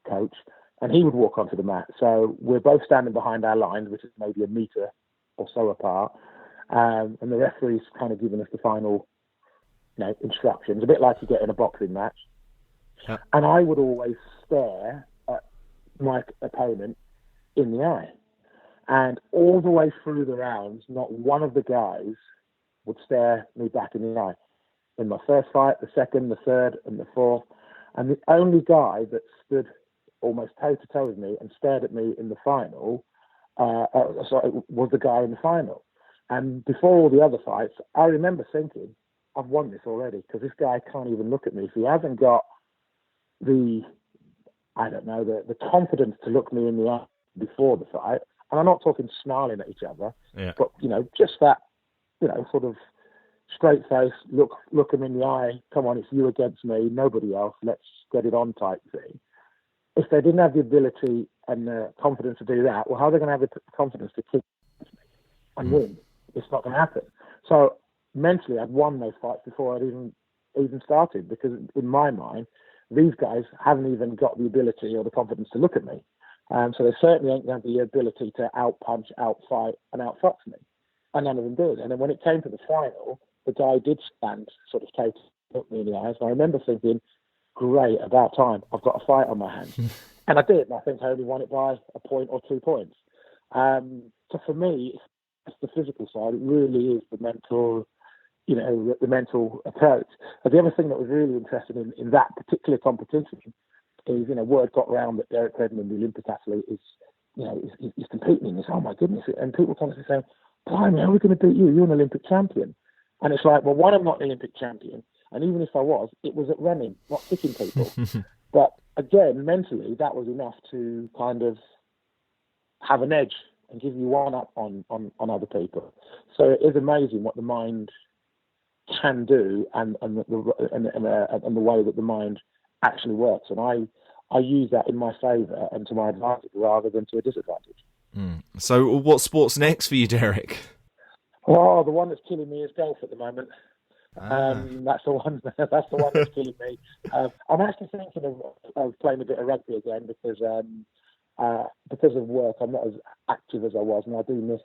coach, and he would walk onto the mat. So we're both standing behind our lines, which is maybe a metre or so apart, and the referee's kind of giving us the final, instructions, a bit like you get in a boxing match. Yeah. And I would always stare at my opponent in the eye. And all the way through the rounds, not one of the guys would stare me back in the eye. In my first fight, the second, the third, and the fourth. And the only guy that stood almost toe-to-toe with me and stared at me in the final was the guy in the final. And before all the other fights, I remember thinking, I've won this already, because this guy can't even look at me. If he hasn't got the confidence to look me in the eye before the fight, and I'm not talking snarling at each other, but, just that, sort of straight face, look him in the eye, come on, it's you against me, nobody else, let's get it on type thing. If they didn't have the ability and the confidence to do that, well, how are they going to have the confidence to kick and win? It's not going to happen. So mentally, I'd won those fights before I'd even started, because in my mind, these guys haven't even got the ability or the confidence to look at me. So they certainly ain't going to have the ability to out-punch, out-fight, and out-fox me. And none of them did. And then when it came to the final, the guy did stand sort of to look me in the eyes. And I remember thinking, great, about time, I've got a fight on my hands. And I did. And I think I only won it by a point or 2 points. So for me, it's the physical side. It really is the mental, the mental approach. But the other thing that was really interesting in that particular competition is, word got around that Derek Redmond, the Olympic athlete, is competing in this. Oh my goodness! And people constantly saying, "Blimey, how are we going to beat you? You're an Olympic champion." And it's like, well, one, I'm not an Olympic champion, and even if I was, it was at running, not kicking people. But again, mentally, that was enough to kind of have an edge and give you one up on other people. So it is amazing what the mind can do, and the way that the mind actually works. And I use that in my favour and to my advantage rather than to a disadvantage. So what sport's next for you, Derek? Oh, the one that's killing me is golf at the moment. That's the one that's killing me. I'm actually thinking of playing a bit of rugby again, because of work, I'm not as active as I was, and I do miss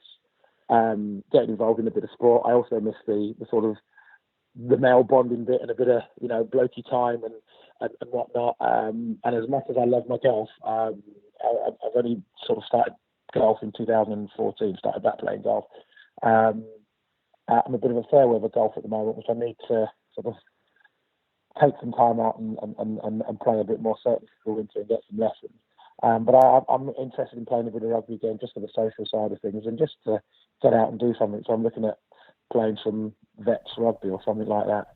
getting involved in a bit of sport. I also miss the sort of the male bonding bit and a bit of blokey time and whatnot. And as much as I love my golf, I've only sort of started golf in 2014. Started back playing golf. I'm a bit of a fair weather golf at the moment, which I need to sort of take some time out and play a bit more certainly for the winter and get some lessons. But I'm interested in playing a bit of rugby again, just for the social side of things and just to get out and do something. So I'm looking at playing some vets rugby or something like that.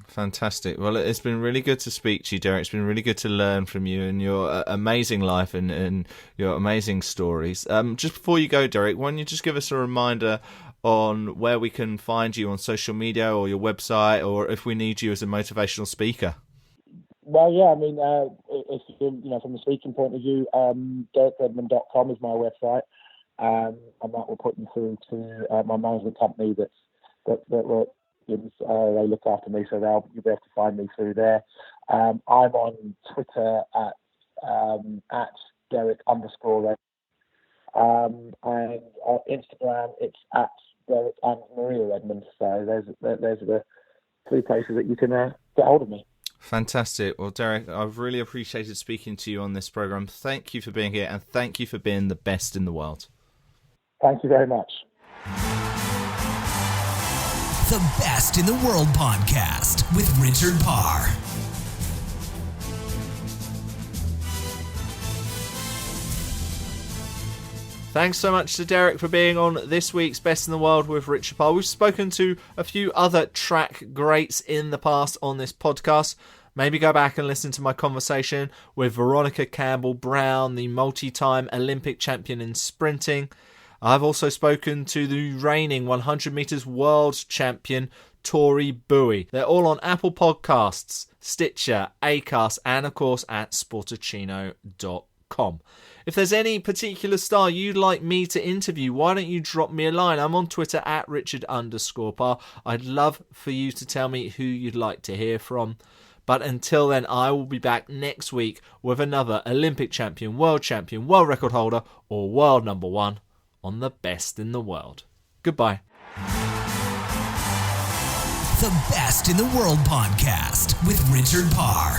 Fantastic. Well, it's been really good to speak to you, Derek. It's been really good to learn from you and your amazing life and your amazing stories. Just before you go, Derek, why don't you just give us a reminder on where we can find you on social media or your website, or if we need you as a motivational speaker? Well, yeah, I mean, if from the speaking point of view, DerekRedmond.com is my website, and that will put you through to my management company that they look after me, so you'll be able to find me through there. I'm on Twitter at Derek_Redmond, and on Instagram it's at Derek and Maria Redmond. So those are the three places that you can get hold of me. Fantastic. Well, Derek, I've really appreciated speaking to you on this programme. Thank you for being here, and thank you for being the best in the world. Thank you very much. The Best in the World podcast with Richard Parr. Thanks so much to Derek for being on this week's Best in the World with Richard Parr. We've spoken to a few other track greats in the past on this podcast. Maybe go back and listen to my conversation with Veronica Campbell-Brown, the multi-time Olympic champion in sprinting. I've also spoken to the reigning 100 metres world champion, Tori Bowie. They're all on Apple Podcasts, Stitcher, Acast, and of course at sportacino.com. If there's any particular star you'd like me to interview, why don't you drop me a line? I'm on Twitter at Richard_Parr. I'd love for you to tell me who you'd like to hear from. But until then, I will be back next week with another Olympic champion, world record holder, or world number one on the Best in the World. Goodbye. The Best in the World podcast with Richard Parr.